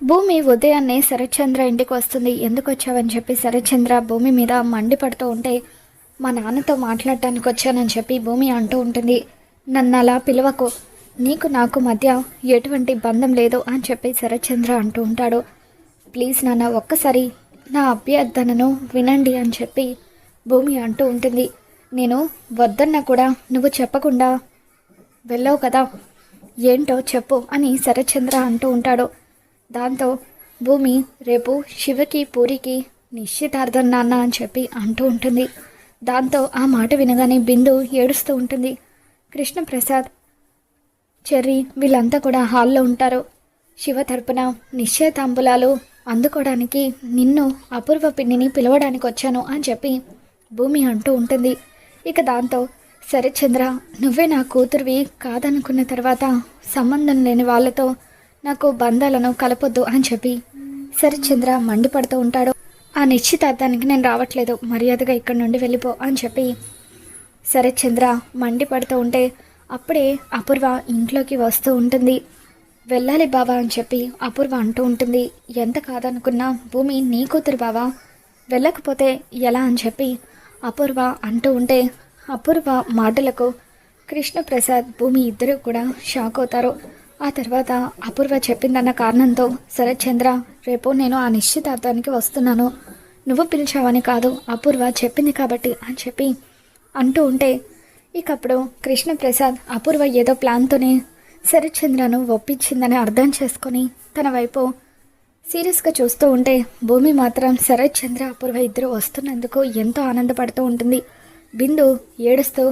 భూమి ఉదయాన్నే శరత్చంద్ర ఇంటికి వస్తుంది. ఎందుకు వచ్చావని చెప్పి శరత్చంద్ర భూమి మీద మండిపడుతూ ఉంటే, మా నాన్నతో మాట్లాడటానికి వచ్చానని చెప్పి భూమి అంటూ ఉంటుంది. నన్ను అలా పిలవకు, నీకు నాకు మధ్య ఎటువంటి బంధం లేదు అని చెప్పి శరత్చంద్ర అంటూ ఉంటాడు. ప్లీజ్ నాన్న, ఒక్కసారి నా అభ్యర్థనను వినండి అని చెప్పి భూమి అంటూ ఉంటుంది. నేను వద్దన్నా కూడా నువ్వు చెప్పకుండా వెళ్ళావు కదా, ఏంటో చెప్పు అని శరత్చంద్ర అంటూ ఉంటాడు. దాంతో భూమి రేపు శివకి పూరికి నిశ్చితార్థం నాన్న అని చెప్పి అంటూ ఉంటుంది. దాంతో ఆ మాట వినగానే బిందు ఏడుస్తూ ఉంటుంది. కృష్ణప్రసాద్, చెర్రీ వీళ్ళంతా కూడా హాల్లో ఉంటారు. శివ తరపున నిశ్చయతాంబూలాలు అందుకోవడానికి నిన్ను అపూర్వ పిన్నిని పిలవడానికి వచ్చాను అని చెప్పి భూమి అంటూ ఉంటుంది. ఇక దాంతో శరత్చంద్ర, నువ్వే నా కూతురువి కాదనుకున్న తర్వాత సంబంధం లేని వాళ్ళతో నాకు బంధాలను కలపొద్దు అని చెప్పి శరత్చంద్ర మండిపడుతూ ఉంటాడు. ఆ నిశ్చితార్థానికి నేను రావట్లేదు, మర్యాదగా ఇక్కడి నుండి వెళ్ళిపో అని చెప్పి శరత్చంద్ర మండిపడుతూ ఉంటే అప్పుడే అపూర్వ ఇంట్లోకి వస్తూ ఉంటుంది. వెళ్ళాలి బావా అని చెప్పి అపూర్వ అంటూ ఉంటుంది. ఎంత కాదనుకున్నా భూమి నీ కూతురు బావా, వెళ్ళకపోతే ఎలా అని చెప్పి అపూర్వ అంటూ ఉంటే అపూర్వ మాటలకు కృష్ణప్రసాద్ భూమి ఇద్దరు కూడా షాక్ అవుతారు. ఆ తర్వాత అపూర్వ చెప్పిందన్న కారణంతో శరత్చంద్ర, రేపు నేను ఆ నిశ్చితార్థానికి వస్తున్నాను, నువ్వు పిలిచావని కాదు, అపూర్వ చెప్పింది కాబట్టి అని చెప్పి అంటూ ఉంటే ఇకప్పుడు కృష్ణప్రసాద్ అపూర్వ ఏదో ప్లాన్తోనే శరత్చంద్రను ఒప్పించిందని అర్థం చేసుకొని తన వైపు సీరియస్గా చూస్తూ ఉంటే భూమి మాత్రం శరత్చంద్ర అపూర్వ ఇద్దరు వస్తున్నందుకు ఎంతో ఆనందపడుతూ ఉంటుంది. బిందు ఏడుస్తూ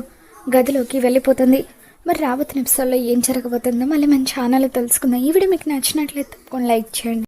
గదిలోకి వెళ్ళిపోతుంది. మరి రాబోతున్న ఎపిసోడ్లో ఏం జరగబోతుందో మళ్ళీ మన ఛానల్లో తెలుసుకుందాం. ఈ వీడియో మీకు నచ్చినట్లయితే తప్పకుండా లైక్ చేయండి.